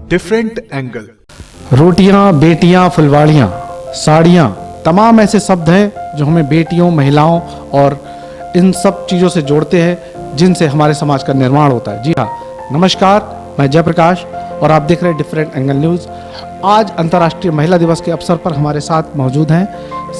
Different angle. रोटियां, बेटियां, फुलवाड़ियां, साड़ियां, तमाम ऐसे शब्द हैं जो हमें बेटियों, महिलाओं और इन सब चीज़ों से जोड़ते हैं जिनसे हमारे समाज का निर्माण होता है। जी हाँ, नमस्कार, मैं जयप्रकाश और आप देख रहे हैं डिफरेंट एंगल न्यूज़। आज अंतर्राष्ट्रीय महिला दिवस के अवसर पर हमारे साथ मौजूद हैं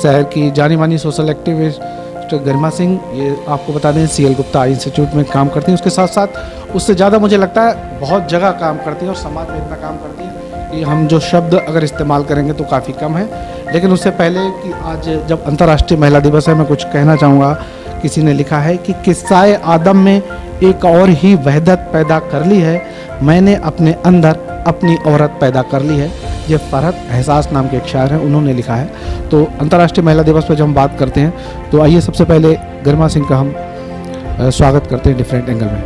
शहर की जानी मानी सोशल एक्टिविस्ट गरिमा सिंह। ये आपको बता दें CL गुप्ता आई इंस्टीट्यूट में काम करती हैं। उसके साथ साथ उससे ज़्यादा मुझे लगता है बहुत जगह काम करती हैं और समाज में इतना काम करती हैं कि हम जो शब्द अगर इस्तेमाल करेंगे तो काफ़ी कम है। लेकिन उससे पहले कि आज जब अंतर्राष्ट्रीय महिला दिवस है, मैं कुछ कहना चाहूँगा। किसी ने लिखा है कि किस्साए आदम में एक और ही वहदत पैदा कर ली है, मैंने अपने अंदर अपनी औरत पैदा कर ली है। ये फरहत एहसास नाम के एक शायर हैं, उन्होंने लिखा है। तो अंतर्राष्ट्रीय महिला दिवस पर जब हम बात करते हैं तो आइए सबसे पहले गरिमा सिंह का हम स्वागत करते हैं डिफरेंट एंगल में।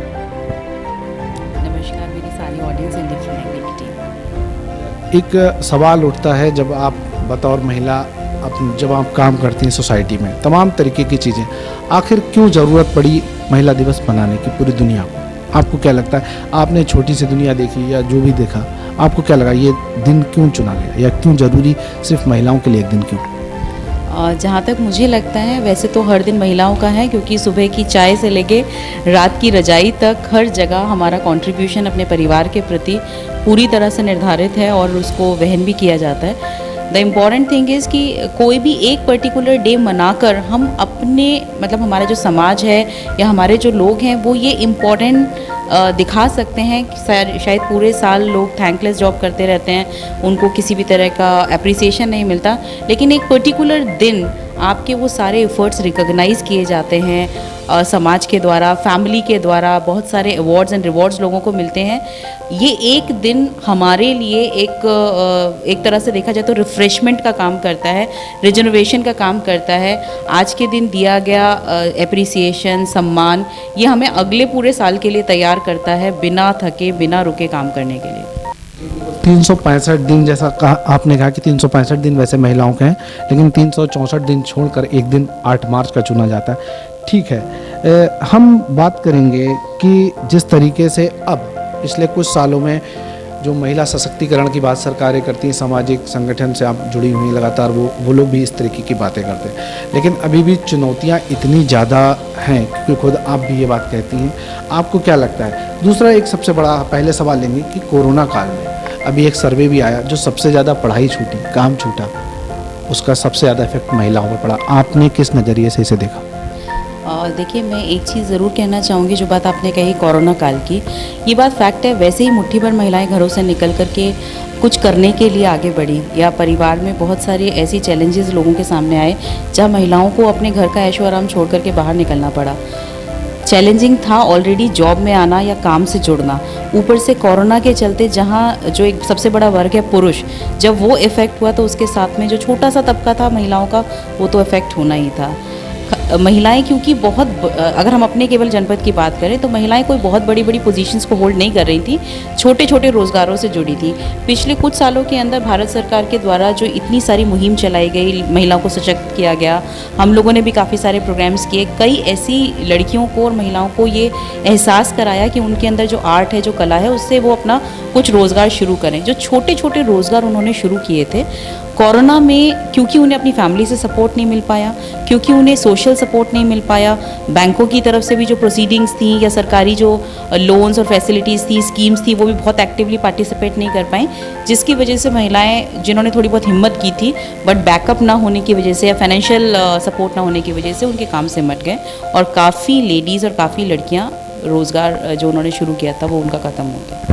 नमस्कार मेरी सारी ऑडियंस एंड डिफरेंट एंगल की टीम। एक सवाल उठता है जब आप बतौर महिला जब आप काम करती हैं सोसाइटी में तमाम तरीके की चीज़ें, आखिर क्यों ज़रूरत पड़ी महिला दिवस मनाने की पूरी दुनिया को? आपको क्या लगता है? आपने छोटी सी दुनिया देखी या जो भी देखा, आपको क्या लगा ये दिन क्यों चुना गया या क्यों ज़रूरी सिर्फ महिलाओं के लिए एक दिन क्यों? जहाँ तक मुझे लगता है वैसे तो हर दिन महिलाओं का है, क्योंकि सुबह की चाय से लेके रात की रजाई तक हर जगह हमारा कंट्रीब्यूशन अपने परिवार के प्रति पूरी तरह से निर्धारित है और उसको वहन भी किया जाता है। द इम्पॉर्टेंट थिंग इज़ कि कोई भी एक पर्टिकुलर डे मनाकर हम अपने मतलब हमारा जो समाज है या हमारे जो लोग हैं वो ये इम्पॉर्टेंट दिखा सकते हैं कि शायद पूरे साल लोग थैंकलेस जॉब करते रहते हैं, उनको किसी भी तरह का अप्रिसिएशन नहीं मिलता, लेकिन एक पर्टिकुलर दिन आपके वो सारे एफर्ट्स रिकॉग्नाइज़ किए जाते हैं समाज के द्वारा, फैमिली के द्वारा, बहुत सारे अवार्ड्स एंड रिवॉर्ड्स लोगों को मिलते हैं। ये एक दिन हमारे लिए एक तरह से देखा जाए तो रिफ़्रेशमेंट का काम करता है, रिजनरेशन का काम करता है। आज के दिन दिया गया एप्रिसिएशन, सम्मान, ये हमें अगले पूरे साल के लिए तैयार करता है बिना थके बिना रुके काम करने के लिए। 365 दिन, जैसा कहा आपने कहा कि 365 दिन वैसे महिलाओं के हैं, लेकिन 364 दिन छोड़कर एक दिन 8 मार्च का चुना जाता है। ठीक है, हम बात करेंगे कि जिस तरीके से अब पिछले कुछ सालों में जो महिला सशक्तिकरण की बात सरकारें करती हैं, सामाजिक संगठन से आप जुड़ी हुई लगातार वो लोग भी इस तरीके की बातें करते हैं, लेकिन अभी भी चुनौतियां इतनी ज़्यादा हैं क्योंकि खुद आप भी ये बात कहती हैं। आपको क्या लगता है? दूसरा एक सबसे बड़ा पहले सवाल लेंगे कि कोरोना काल में अभी एक सर्वे भी आया, जो सबसे ज़्यादा पढ़ाई छूटी, काम छूटा, उसका सबसे ज़्यादा इफेक्ट महिलाओं पर पड़ा। आपने किस नज़रिए से इसे देखा? देखिए, मैं एक चीज़ ज़रूर कहना चाहूँगी। जो बात आपने कही कोरोना काल की, ये बात फैक्ट है। वैसे ही मुट्ठी भर महिलाएं घरों से निकल कर के कुछ करने के लिए आगे बढ़ी, या परिवार में बहुत सारे ऐसी चैलेंजेस लोगों के सामने आए जहाँ महिलाओं को अपने घर का ऐशो आराम छोड़ कर के बाहर निकलना पड़ा। चैलेंजिंग था ऑलरेडी जॉब में आना या काम से जुड़ना, ऊपर से कोरोना के चलते जहाँ जो एक सबसे बड़ा वर्ग है पुरुष, जब वो इफ़ेक्ट हुआ तो उसके साथ में जो छोटा सा तबका था महिलाओं का, वो तो इफ़ेक्ट होना ही था। महिलाएं क्योंकि बहुत, अगर हम अपने केवल जनपद की बात करें तो महिलाएं कोई बहुत बड़ी बड़ी पोजीशंस को होल्ड नहीं कर रही थी, छोटे छोटे रोज़गारों से जुड़ी थी। पिछले कुछ सालों के अंदर भारत सरकार के द्वारा जो इतनी सारी मुहिम चलाई गई, महिलाओं को सशक्त किया गया, हम लोगों ने भी काफ़ी सारे प्रोग्राम्स किए। कई ऐसी लड़कियों को और महिलाओं को ये एहसास कराया कि उनके अंदर जो आर्ट है, जो कला है, उससे वो अपना कुछ रोज़गार शुरू करें। जो छोटे छोटे रोज़गार उन्होंने शुरू किए थे कोरोना में, क्योंकि उन्हें अपनी फैमिली से सपोर्ट नहीं मिल पाया, क्योंकि उन्हें सोशल सपोर्ट नहीं मिल पाया, बैंकों की तरफ से भी जो प्रोसीडिंग्स थी या सरकारी जो लोन्स और फैसिलिटीज़ थी, स्कीम्स थी, वो भी बहुत एक्टिवली पार्टिसिपेट नहीं कर पाएँ, जिसकी वजह से महिलाएं जिन्होंने थोड़ी बहुत हिम्मत की थी बट बैकअप ना होने की वजह से या फाइनेंशियल सपोर्ट ना होने की वजह से उनके काम से मट गए, और काफ़ी लेडीज़ और काफ़ी लड़कियाँ रोज़गार जो उन्होंने शुरू किया था वो उनका ख़त्म हो गया।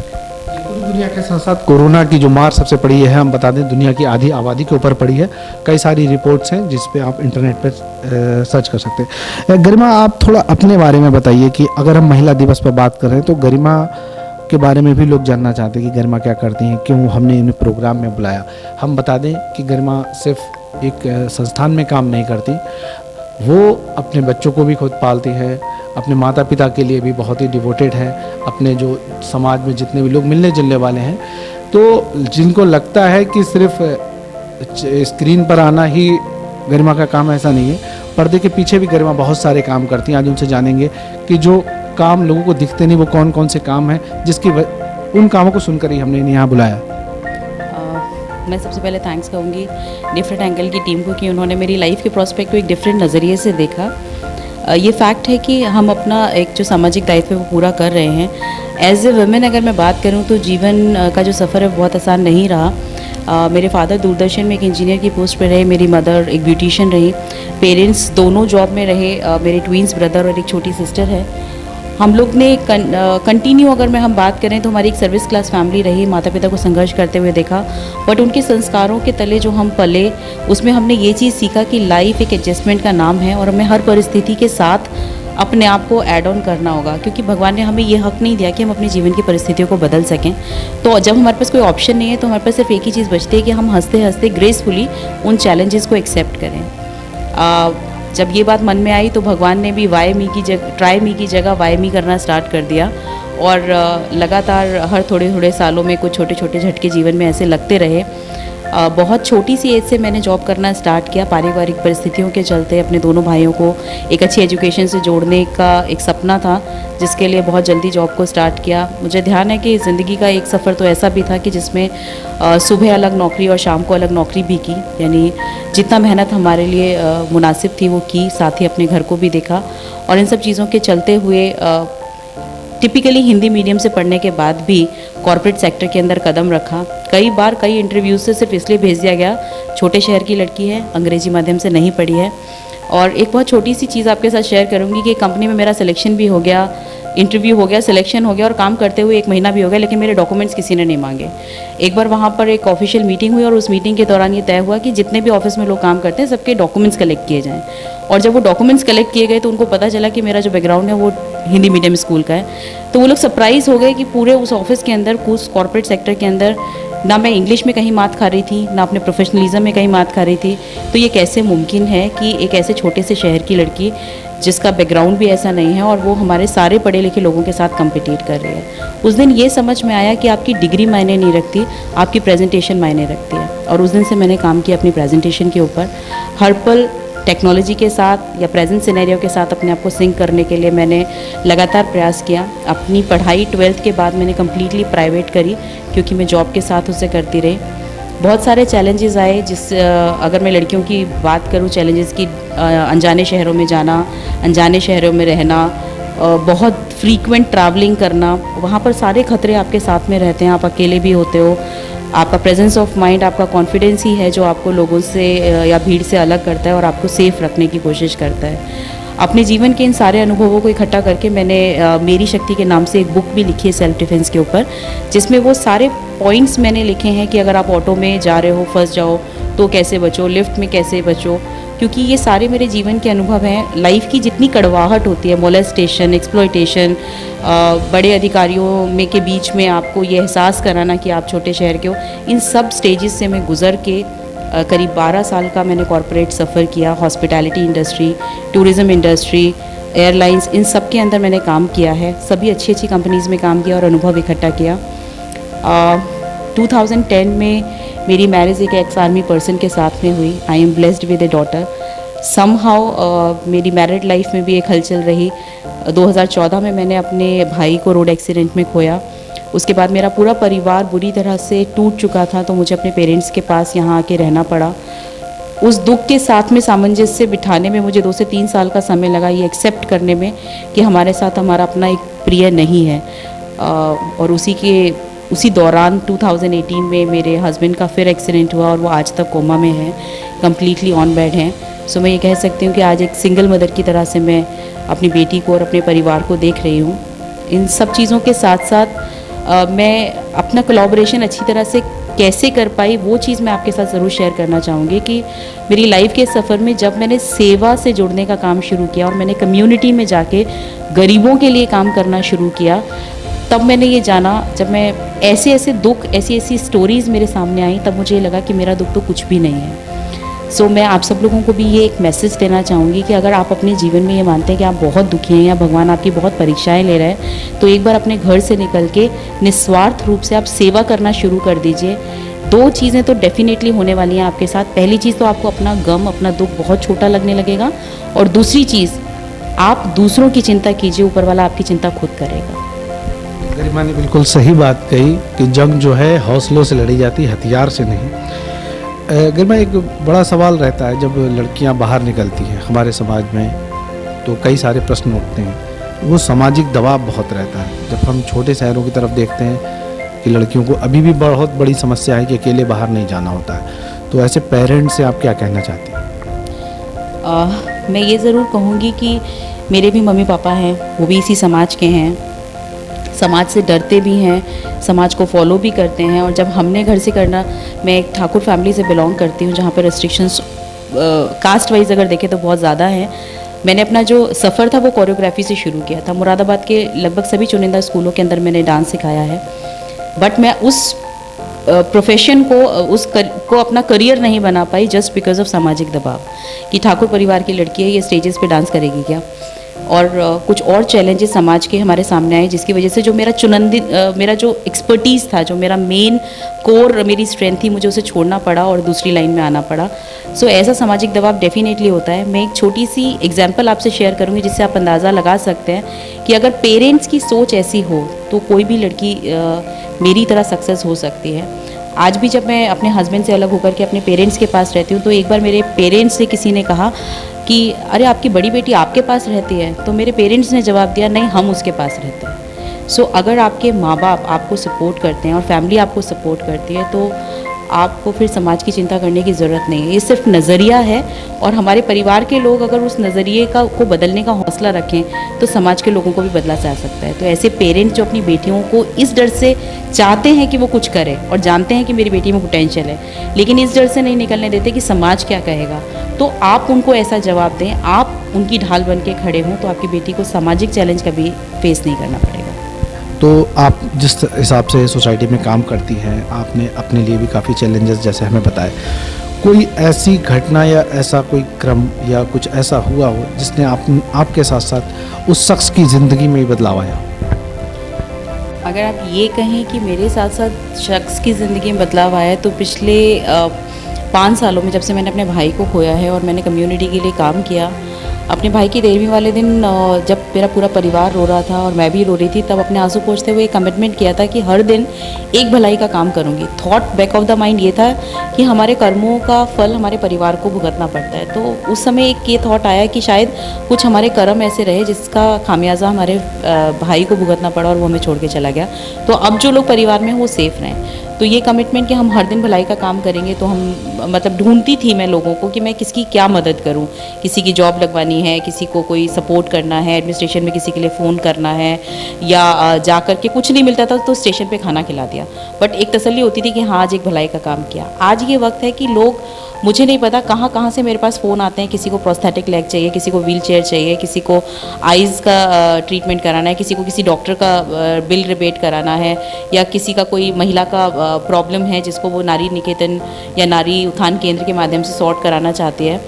पूरी दुनिया के साथ साथ कोरोना की जो मार सबसे पड़ी है, हम बता दें, दुनिया की आधी आबादी के ऊपर पड़ी है। कई सारी रिपोर्ट्स हैं जिस पे आप इंटरनेट पर सर्च कर सकते हैं। गरिमा, आप थोड़ा अपने बारे में बताइए कि अगर हम महिला दिवस पर बात कर रहे हैं तो गरिमा के बारे में भी लोग जानना चाहते हैं कि गरिमा क्या करती हैं, क्यों हमने इन्हें प्रोग्राम में बुलाया। हम बता दें कि गरिमा सिर्फ एक संस्थान में काम नहीं करती, वो अपने बच्चों को भी खुद पालती है, अपने माता पिता के लिए भी बहुत ही डिवोटेड है, अपने जो समाज में जितने भी लोग मिलने जुलने वाले हैं, तो जिनको लगता है कि सिर्फ स्क्रीन पर आना ही गरिमा का काम, ऐसा नहीं है। पर्दे के पीछे भी गरिमा बहुत सारे काम करती हैं। आज उनसे जानेंगे कि जो काम लोगों को दिखते नहीं वो कौन कौन से काम हैं उन कामों को सुनकर ही हमने इन्हें यहाँ बुलाया। मैं सबसे पहले थैंक्स कहूँगी डिफरेंट एंगल की टीम को कि उन्होंने मेरी लाइफ के प्रोस्पेक्ट को एक डिफरेंट नज़रिए से देखा। ये फैक्ट है कि हम अपना एक जो सामाजिक दायित्व है वो पूरा कर रहे हैं। एज ए वुमेन अगर मैं बात करूँ तो जीवन का जो सफ़र है बहुत आसान नहीं रहा। मेरे फादर दूरदर्शन में एक इंजीनियर की पोस्ट पर रहे, मेरी मदर एक ब्यूटिशियन रही, पेरेंट्स दोनों जॉब में रहे, मेरे ट्विंस ब्रदर और एक छोटी सिस्टर है। हम लोग ने कंटिन्यू अगर हम बात करें तो हमारी एक सर्विस क्लास फैमिली रही, माता पिता को संघर्ष करते हुए देखा, बट उनके संस्कारों के तले जो हम पले उसमें हमने ये चीज़ सीखा कि लाइफ एक एडजस्टमेंट का नाम है और हमें हर परिस्थिति के साथ अपने आप को ऐड ऑन करना होगा, क्योंकि भगवान ने हमें ये हक नहीं दिया कि हम अपने जीवन की परिस्थितियों को बदल सकें। तो जब हमारे पास कोई ऑप्शन नहीं है तो हमारे पास सिर्फ एक ही चीज़ बचती है कि हम हंसते हंसते ग्रेसफुली उन चैलेंजेस को एक्सेप्ट करें। जब ये बात मन में आई तो भगवान ने भी ट्राई मी की जगह वाई मी करना स्टार्ट कर दिया और लगातार हर थोड़े थोड़े सालों में कुछ छोटे छोटे झटके जीवन में ऐसे लगते रहे। बहुत छोटी सी एज से मैंने जॉब करना स्टार्ट किया। पारिवारिक परिस्थितियों के चलते अपने दोनों भाइयों को एक अच्छी एजुकेशन से जोड़ने का एक सपना था, जिसके लिए बहुत जल्दी जॉब को स्टार्ट किया। मुझे ध्यान है कि ज़िंदगी का एक सफ़र तो ऐसा भी था कि जिसमें सुबह अलग नौकरी और शाम को अलग नौकरी भी की, यानी जितना मेहनत हमारे लिए मुनासिब थी वो की, साथ ही अपने घर को भी देखा। और इन सब चीज़ों के चलते हुए टिपिकली हिंदी मीडियम से पढ़ने के बाद भी कॉर्पोरेट सेक्टर के अंदर कदम रखा। कई बार कई इंटरव्यूज़ से सिर्फ इसलिए भेज दिया गया, छोटे शहर की लड़की है, अंग्रेजी माध्यम से नहीं पढ़ी है। और एक बहुत छोटी सी चीज़ आपके साथ शेयर करूंगी कि कंपनी में मेरा सिलेक्शन भी हो गया, इंटरव्यू हो गया, सिलेक्शन हो गया और काम करते हुए 1 महीना भी हो गया, लेकिन मेरे डॉक्यूमेंट्स किसी ने नहीं मांगे। एक बार वहाँ पर एक ऑफिशियल मीटिंग हुई और उस मीटिंग के दौरान ये तय हुआ कि जितने भी ऑफिस में लोग काम करते हैं सबके डॉक्यूमेंट्स कलेक्ट किए जाएँ। और जब वो डॉक्यूमेंट्स कलेक्ट किए गए तो उनको पता चला कि मेरा जो बैकग्राउंड है वो हिंदी मीडियम स्कूल का है। तो वो लोग सरप्राइज़ हो गए कि पूरे उस ऑफिस के अंदर, उस कॉर्पोरेट सेक्टर के अंदर ना मैं इंग्लिश में कहीं मात खा रही थी, ना अपने प्रोफेशनलिज्म में कहीं मात खा रही थी। तो ये कैसे मुमकिन है कि एक ऐसे छोटे से शहर की लड़की जिसका बैकग्राउंड भी ऐसा नहीं है और वो हमारे सारे पढ़े लिखे लोगों के साथ कम्पिटिट कर रही है। उस दिन ये समझ में आया कि आपकी डिग्री मायने नहीं रखती, आपकी प्रेजेंटेशन मायने रखती है। और उस दिन से मैंने काम किया अपनी प्रेजेंटेशन के ऊपर। हर पल टेक्नोलॉजी के साथ या प्रेजेंट सिनेरियो के साथ अपने आप को सिंक करने के लिए मैंने लगातार प्रयास किया। अपनी पढ़ाई 12th के बाद मैंने कम्प्लीटली प्राइवेट करी, क्योंकि मैं जॉब के साथ उसे करती रही। बहुत सारे चैलेंजेस आए, अगर मैं लड़कियों की बात करूं चैलेंजेस की, अनजाने शहरों में जाना, अनजाने शहरों में रहना, बहुत फ्रीक्वेंट ट्रैवलिंग करना, वहाँ पर सारे खतरे आपके साथ में रहते हैं, आप अकेले भी होते हो। आपका प्रेजेंस ऑफ माइंड, आपका कॉन्फिडेंस ही है जो आपको लोगों से या भीड़ से अलग करता है और आपको सेफ रखने की कोशिश करता है। अपने जीवन के इन सारे अनुभवों को इकट्ठा करके मैंने मेरी शक्ति के नाम से एक बुक भी लिखी है सेल्फ डिफेंस के ऊपर, जिसमें वो सारे पॉइंट्स मैंने लिखे हैं कि अगर आप ऑटो में जा रहे हो, फंस जाओ तो कैसे बचो, लिफ्ट में कैसे बचो, क्योंकि ये सारे मेरे जीवन के अनुभव हैं। लाइफ की जितनी कड़वाहट होती है, मोलेस्टेशन, एक्सप्लॉयटेशन, बड़े अधिकारियों में के बीच में आपको ये एहसास कराना कि आप छोटे शहर के हो, इन सब स्टेजेस से मैं गुजर के करीब 12 साल का मैंने कॉर्पोरेट सफ़र किया। Hospitality industry, tourism industry, airlines, इन सब के अंदर मैंने काम किया है। सभी अच्छी अच्छी कंपनीज़ में काम किया और अनुभव इकट्ठा किया। 2010 में मेरी मैरिज एक एक्स आर्मी पर्सन के साथ में हुई। I am blessed with A daughter. Somehow मेरी मैरिड लाइफ में भी एक हलचल रही। 2014 में मैंने अपने भाई को रोड एक्सीडेंट में खोया। उसके बाद मेरा पूरा परिवार बुरी तरह से टूट चुका था, तो मुझे अपने पेरेंट्स के पास यहाँ आके रहना पड़ा। उस दुख के साथ में सामंजस्य बिठाने में मुझे 2 से 3 साल का समय लगा, ये एक्सेप्ट करने में कि हमारे साथ हमारा अपना एक प्रिय नहीं है। और उसी दौरान 2018 में मेरे हस्बैंड का फिर एक्सीडेंट हुआ और वो आज तक कोमा में है, कम्प्लीटली ऑन बेड हैं। सो मैं ये कह सकती हूँ कि आज एक सिंगल मदर की तरह से मैं अपनी बेटी को और अपने परिवार को देख रही हूँ। इन सब चीज़ों के साथ साथ मैं अपना कोलैबोरेशन अच्छी तरह से कैसे कर पाई, वो चीज़ मैं आपके साथ ज़रूर शेयर करना चाहूँगी कि मेरी लाइफ के सफ़र में जब मैंने सेवा से जुड़ने का काम शुरू किया और मैंने कम्युनिटी में जाके गरीबों के लिए काम करना शुरू किया, तब मैंने ये जाना, जब मैं ऐसे दुख, ऐसी स्टोरीज़ मेरे सामने आई, तब मुझे ये लगा कि मेरा दुख तो कुछ भी नहीं है। सो मैं आप सब लोगों को भी ये एक मैसेज देना चाहूँगी कि अगर आप अपने जीवन में ये मानते हैं कि आप बहुत दुखी हैं या भगवान आपकी बहुत परीक्षाएं ले रहे हैं, तो एक बार अपने घर से निकल के निस्वार्थ रूप से आप सेवा करना शुरू कर दीजिए। 2 चीज़ें तो डेफिनेटली होने वाली हैं आपके साथ। पहली चीज़ तो आपको अपना गम, अपना दुख बहुत छोटा लगने लगेगा, और दूसरी चीज़, आप दूसरों की चिंता कीजिए, ऊपर वाला आपकी चिंता खुद करेगा। गरिमा ने बिल्कुल सही बात कही कि जंग जो है हौसलों से लड़ी जाती है, हथियार से नहीं। गरिमा, एक बड़ा सवाल रहता है जब लड़कियां बाहर निकलती हैं हमारे समाज में, तो कई सारे प्रश्न उठते हैं। वो सामाजिक दबाव बहुत रहता है। जब हम छोटे शहरों की तरफ देखते हैं कि लड़कियों को अभी भी बहुत बड़ी समस्या है कि अकेले बाहर नहीं जाना होता है, तो ऐसे पेरेंट्स से आप क्या कहना चाहती हैं? मैं ये ज़रूर कहूँगी कि मेरे भी मम्मी पापा हैं, वो भी इसी समाज के हैं, समाज से डरते भी हैं, समाज को फॉलो भी करते हैं। और जब हमने घर से करना, मैं एक ठाकुर फैमिली से बिलोंग करती हूँ जहाँ पर रेस्ट्रिक्शंस कास्ट वाइज अगर देखें तो बहुत ज़्यादा है। मैंने अपना जो सफ़र था वो कोरियोग्राफी से शुरू किया था। मुरादाबाद के लगभग सभी चुनिंदा स्कूलों के अंदर मैंने डांस सिखाया है, बट मैं उस प्रोफेशन को अपना करियर नहीं बना पाई जस्ट बिकॉज ऑफ सामाजिक दबाव कि ठाकुर परिवार की लड़की है, ये स्टेजेस पे डांस करेगी क्या। और कुछ और चैलेंजेस समाज के हमारे सामने आए, जिसकी वजह से जो मेरा जो एक्सपर्टीज़ था, जो मेरा मेन कोर मेरी स्ट्रेंथ थी, मुझे उसे छोड़ना पड़ा और दूसरी लाइन में आना पड़ा। सो ऐसा सामाजिक दबाव डेफिनेटली होता है। मैं एक छोटी सी एग्जांपल आपसे शेयर करूंगी जिससे आप अंदाज़ा लगा सकते हैं कि अगर पेरेंट्स की सोच ऐसी हो तो कोई भी लड़की मेरी तरह सक्सेस हो सकती है। आज भी जब मैं अपने हस्बैंड से अलग होकर के अपने पेरेंट्स के पास रहती हूँ, तो एक बार मेरे पेरेंट्स से किसी ने कहा कि अरे आपकी बड़ी बेटी आपके पास रहती है, तो मेरे पेरेंट्स ने जवाब दिया नहीं, हम उसके पास रहते हैं। सो अगर आपके माँ बाप आपको सपोर्ट करते हैं और फैमिली आपको सपोर्ट करती है, तो आपको फिर समाज की चिंता करने की ज़रूरत नहीं है। ये सिर्फ नज़रिया है, और हमारे परिवार के लोग अगर उस नज़रिए को बदलने का हौसला रखें तो समाज के लोगों को भी बदला जा सकता है। तो ऐसे पेरेंट्स जो अपनी बेटियों को इस डर से चाहते हैं कि वो कुछ करे और जानते हैं कि मेरी बेटी में पोटेंशियल है, लेकिन इस डर से नहीं निकलने देते कि समाज क्या कहेगा, तो आप उनको ऐसा जवाब दें, आप उनकी ढाल बन के खड़े हों, तो आपकी बेटी को सामाजिक चैलेंज कभी फेस नहीं करना पड़ेगा। तो आप जिस हिसाब से सोसाइटी में काम करती हैं, आपने अपने लिए भी काफ़ी चैलेंजेस जैसे हमें बताए, कोई ऐसी घटना या ऐसा कोई क्रम या कुछ ऐसा हुआ हो जिसने आपके साथ साथ उस शख्स की ज़िंदगी में ही बदलाव आया? अगर आप ये कहें कि मेरे साथ साथ शख्स की ज़िंदगी में बदलाव आया है, तो पिछले 5 सालों में जब से मैंने अपने भाई को खोया है और मैंने कम्युनिटी के लिए काम किया, अपने भाई की 13वीं वाले दिन जब मेरा पूरा परिवार रो रहा था और मैं भी रो रही थी, तब अपने आंसू पोंछते हुए कमिटमेंट किया था कि हर दिन एक भलाई का काम करूंगी। Thought back of the mind ये था कि हमारे कर्मों का फल हमारे परिवार को भुगतना पड़ता है। तो उस समय एक ये थॉट आया कि शायद कुछ हमारे कर्म ऐसे रहे जिसका खामियाजा हमारे भाई को भुगतना पड़ा और वो हमें छोड़ के चला गया। तो अब जो लोग परिवार में हैं वो सेफ़ रहें। तो ये कमिटमेंट कि हम हर दिन भलाई का काम करेंगे, तो हम मतलब ढूंढती थी मैं लोगों को कि मैं किसकी क्या मदद करूं। किसी की जॉब लगवानी है, किसी को कोई सपोर्ट करना है, एडमिनिस्ट्रेशन में किसी के लिए फ़ोन करना है, या जा कर के कुछ नहीं मिलता था तो स्टेशन पे खाना खिला दिया। बट एक तसल्ली होती थी कि हाँ आज एक भलाई का काम किया। आज ये वक्त है कि लोग, मुझे नहीं पता कहाँ कहाँ से मेरे पास फ़ोन आते हैं, किसी को प्रोस्थेटिक लेग चाहिए, किसी को व्हील चेयर चाहिए, किसी को आइज़ का ट्रीटमेंट कराना है, किसी को किसी डॉक्टर का बिल रिबेट कराना है, या किसी का कोई महिला का प्रॉब्लम है जिसको वो नारी निकेतन या नारी उत्थान केंद्र के माध्यम से सॉर्ट कराना चाहती है।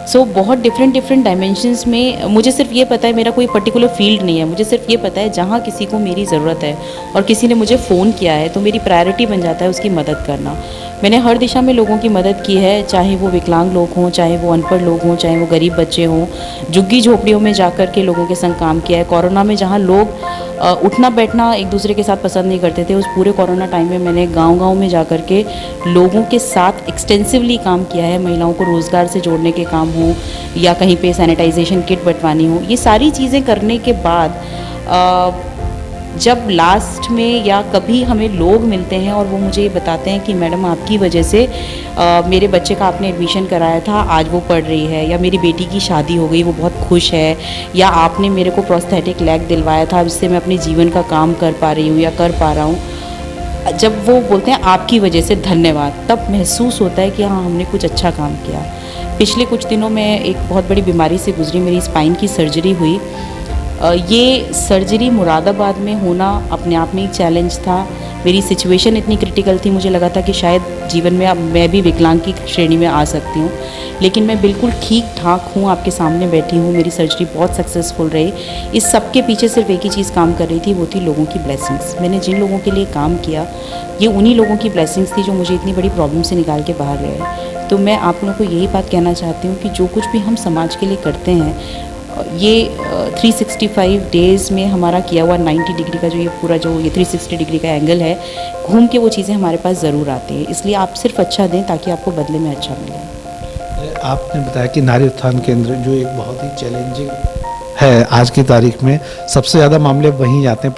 सो बहुत डिफरेंट डायमेंशंस में मुझे सिर्फ ये पता है, मेरा कोई पर्टिकुलर फील्ड नहीं है, मुझे सिर्फ ये पता है जहाँ किसी को मेरी ज़रूरत है और किसी ने मुझे फ़ोन किया है तो मेरी प्रायोरिटी बन जाता है उसकी मदद करना। मैंने हर दिशा में लोगों की मदद की है, चाहे वो विकलांग लोग हों, चाहे वो अनपढ़ लोग हों, चाहे वो गरीब बच्चे हों। झुग्गी झोपड़ियों में जाकर के लोगों के संग काम किया है। कोरोना में जहाँ लोग उठना बैठना एक दूसरे के साथ पसंद नहीं करते थे, उस पूरे कोरोना टाइम में मैंने गांव-गांव में जाकर के लोगों के साथ एक्सटेंसिवली काम किया है। महिलाओं को रोज़गार से जोड़ने के काम हो या कहीं पे सैनिटाइजेशन किट बंटवानी हो, ये सारी चीज़ें करने के बाद जब लास्ट में या कभी हमें लोग मिलते हैं और वो मुझे ये बताते हैं कि मैडम आपकी वजह से मेरे बच्चे का आपने एडमिशन कराया था, आज वो पढ़ रही है, या मेरी बेटी की शादी हो गई वो बहुत खुश है, या आपने मेरे को प्रोस्थेटिक लेग दिलवाया था जिससे मैं अपने जीवन का काम कर पा रही हूँ या कर पा रहा हूँ। जब वो बोलते हैं आपकी वजह से धन्यवाद, तब महसूस होता है कि हाँ हमने कुछ अच्छा काम किया। पिछले कुछ दिनों में एक बहुत बड़ी बीमारी से गुजरी, मेरी स्पाइन की सर्जरी हुई। ये सर्जरी मुरादाबाद में होना अपने आप में एक चैलेंज था। मेरी सिचुएशन इतनी क्रिटिकल थी, मुझे लगा था कि शायद जीवन में अब मैं भी विकलांग की श्रेणी में आ सकती हूँ, लेकिन मैं बिल्कुल ठीक ठाक हूँ, आपके सामने बैठी हूँ। मेरी सर्जरी बहुत सक्सेसफुल रही। इस सब के पीछे सिर्फ एक ही चीज़ काम कर रही थी, वो थी लोगों की ब्लेसिंग्स। मैंने जिन लोगों के लिए काम किया, ये उन्हीं लोगों की ब्लेसिंग्स थी जो मुझे इतनी बड़ी प्रॉब्लम से निकाल के बाहर लाए। तो मैं आप लोगों को यही बात कहना चाहती हूँ कि जो कुछ भी हम समाज के लिए करते हैं, ये 365 डेज़ में हमारा किया हुआ 90 डिग्री का जो ये पूरा जो ये 360 डिग्री का एंगल है, घूम के वो चीज़ें हमारे पास ज़रूर आती हैं। इसलिए आप सिर्फ अच्छा दें ताकि आपको बदले में अच्छा मिले। आपने बताया कि नारी उत्थान केंद्र जो एक बहुत ही चैलेंजिंग है आज की तारीख में, सबसे ज़्यादा मामले वहीं जाते हैं।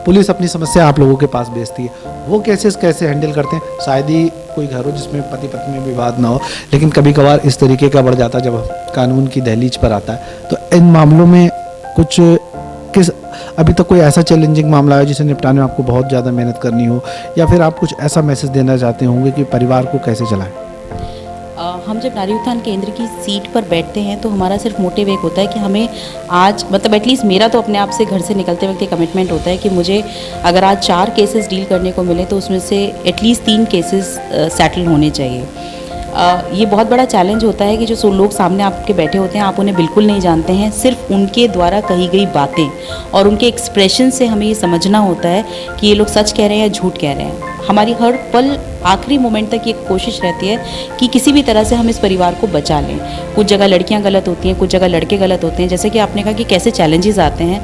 पुलिस अपनी समस्या आप लोगों के पास भेजती है, वो कैसे हैंडल करते हैं? शायद ही कोई घर हो जिसमें पति पत्नी में विवाद ना हो, लेकिन कभी कभार इस तरीके का बढ़ जाता है जब कानून की दहलीज पर आता है। तो इन मामलों में अभी तक कोई ऐसा चैलेंजिंग मामला है जिसे निपटाने में आपको बहुत ज़्यादा मेहनत करनी हो, या फिर आप कुछ ऐसा मैसेज देना चाहते होंगे कि परिवार को कैसे चलाएं? हम जब नारी उत्थान केंद्र की सीट पर बैठते हैं तो हमारा सिर्फ मोटिव एक होता है कि हमें आज मतलब एटलीस्ट मेरा तो अपने आप से घर से निकलते वक्त एक कमिटमेंट होता है कि मुझे अगर आज 4 केसेस डील करने को मिले तो उसमें से एटलीस्ट 3 केसेस सेटल होने चाहिए। ये बहुत बड़ा चैलेंज होता है कि जो लोग सामने आपके बैठे होते हैं, आप उन्हें बिल्कुल नहीं जानते हैं, सिर्फ उनके द्वारा कही गई बातें और उनके एक्सप्रेशन से हमें ये समझना होता है कि ये लोग सच कह रहे हैं या झूठ कह रहे हैं। हमारी हर पल आखिरी मोमेंट तक ये कोशिश रहती है कि किसी भी तरह से हम इस परिवार को बचा लें। कुछ जगह लड़कियां गलत होती हैं, कुछ जगह लड़के गलत होते हैं, जैसे कि आपने कहा कि कैसे चैलेंजेस आते हैं।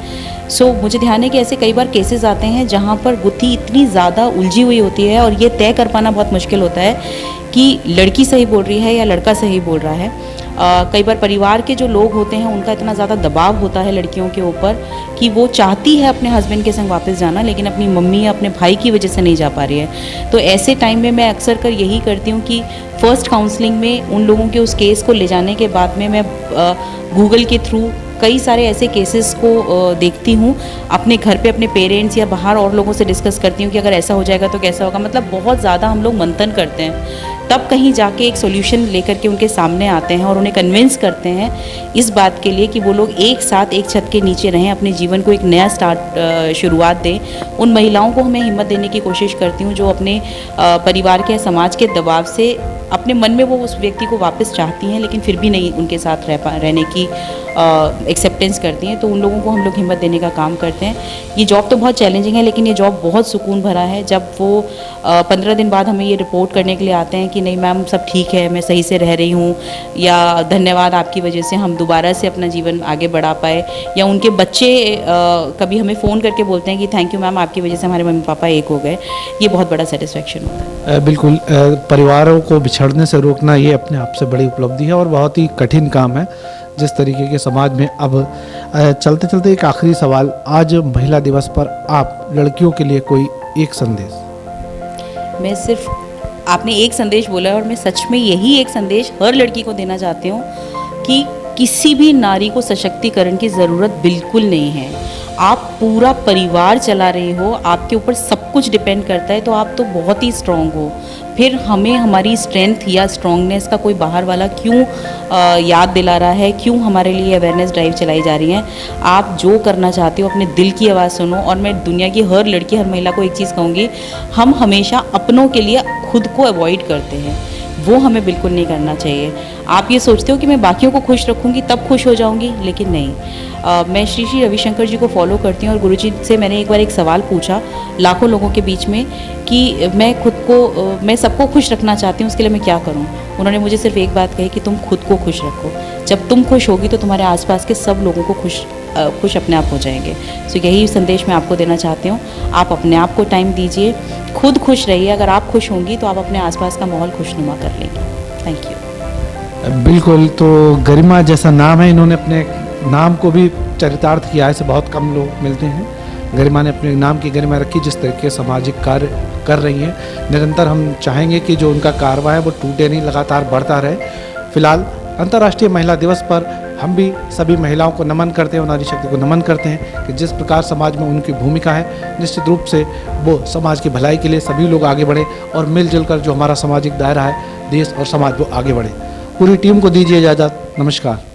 मुझे ध्यान है कि ऐसे कई बार केसेस आते हैं जहाँ पर गुत्थी इतनी ज़्यादा उलझी हुई होती है और ये तय कर पाना बहुत मुश्किल होता है कि लड़की सही बोल रही है या लड़का सही बोल रहा है। कई बार परिवार के जो लोग होते हैं उनका इतना ज़्यादा दबाव होता है लड़कियों के ऊपर कि वो चाहती है अपने हस्बैंड के संग वापस जाना, लेकिन अपनी मम्मी या अपने भाई की वजह से नहीं जा पा रही है। तो ऐसे टाइम में मैं अक्सर कर यही करती हूँ कि फ़र्स्ट काउंसलिंग में उन लोगों के उस केस को ले जाने के बाद में मैं गूगल के थ्रू कई सारे ऐसे केसेस को देखती हूँ, अपने घर पे अपने पेरेंट्स या बाहर और लोगों से डिस्कस करती हूँ कि अगर ऐसा हो जाएगा तो कैसा होगा। मतलब बहुत ज़्यादा हम लोग मंथन करते हैं, तब कहीं जाके एक सॉल्यूशन लेकर के उनके सामने आते हैं और उन्हें कन्विंस करते हैं इस बात के लिए कि वो लोग एक साथ एक छत के नीचे रहें, अपने जीवन को एक नया शुरुआत दें। उन महिलाओं को हमें हिम्मत देने की कोशिश करती हूँ जो अपने परिवार के समाज के दबाव से अपने मन में वो उस व्यक्ति को वापस चाहती हैं लेकिन फिर भी नहीं उनके साथ रहने की एक्सेप्टेंस करती हैं। तो उन लोगों को हम लोग हिम्मत देने का काम करते हैं। ये जॉब तो बहुत चैलेंजिंग है, लेकिन ये जॉब बहुत सुकून भरा है। जब वो 15 दिन बाद हमें ये रिपोर्ट करने के लिए आते हैं कि नहीं मैम सब ठीक है, मैं सही से रह रही हूँ, या धन्यवाद आपकी वजह से हम दोबारा से अपना जीवन आगे बढ़ा पाए, या उनके बच्चे कभी हमें फ़ोन करके बोलते हैं कि थैंक यू मैम, आपकी वजह से हमारे मम्मी पापा एक हो गए, ये बहुत बड़ा सेटिस्फेक्शन होता है। बिल्कुल, परिवारों को बिछड़ने से रोकना ये अपने आप से बड़ी उपलब्धि है और बहुत ही कठिन काम है। जिस तरीके के समाज में अब चलते चलते एक आखिरी सवाल, आज महिला दिवस पर आप लड़कियों के लिए कोई एक संदेश? मैं सिर्फ आपने एक संदेश बोला है और मैं सच में यही एक संदेश हर लड़की को देना चाहती हूँ कि किसी भी नारी को सशक्तिकरण की ज़रूरत बिल्कुल नहीं है। आप पूरा परिवार चला रही हो, आपके ऊपर सब कुछ डिपेंड करता है, तो आप तो बहुत ही स्ट्रॉन्ग हो। फिर हमें हमारी स्ट्रेंथ या स्ट्रॉन्गनेस का कोई बाहर वाला क्यों याद दिला रहा है, क्यों हमारे लिए अवेयरनेस ड्राइव चलाई जा रही है? आप जो करना चाहते हो अपने दिल की आवाज़ सुनो। और मैं दुनिया की हर लड़की हर महिला को एक चीज़ कहूँगी, हम हमेशा अपनों के लिए खुद को अवॉइड करते हैं, वो हमें बिल्कुल नहीं करना चाहिए। आप ये सोचते हो कि मैं बाकियों को खुश रखूँगी तब खुश हो जाऊँगी, लेकिन नहीं। मैं श्री श्री रविशंकर जी को फॉलो करती हूँ और गुरुजी से मैंने एक बार एक सवाल पूछा लाखों लोगों के बीच में कि मैं सबको खुश रखना चाहती हूँ, उसके लिए मैं क्या करूँ? उन्होंने मुझे सिर्फ एक बात कही कि तुम खुद को खुश रखो। जब तुम खुश होगी तो तुम्हारे आसपास के सब लोगों को खुश अपने आप हो जाएंगे। सो यही संदेश मैं आपको देना चाहती हूँ। आप अपने आप को टाइम दीजिए, खुद खुश रहिए। अगर आप खुश होंगी तो आप अपने आसपास का माहौल खुशनुमा कर लेंगे। Thank you. बिल्कुल, तो गरिमा जैसा नाम है, इन्होंने अपने नाम को भी चरितार्थ किया है, ऐसे बहुत कम लोग मिलते हैं। गरिमा ने अपने नाम की गरिमा रखी। जिस तरीके सामाजिक कार्य कर रही हैं, निरंतर हम चाहेंगे कि जो उनका कारवां है वो टूटे नहीं, लगातार बढ़ता रहे। फिलहाल अंतर्राष्ट्रीय महिला दिवस पर हम भी सभी महिलाओं को नमन करते हैं और नारी शक्ति को नमन करते हैं कि जिस प्रकार समाज में उनकी भूमिका है, निश्चित रूप से वो समाज की भलाई के लिए सभी लोग आगे बढ़े और मिलजुल कर जो हमारा सामाजिक दायरा है, देश और समाज, वो आगे बढ़े। पूरी टीम को दीजिए इजाज़त। नमस्कार।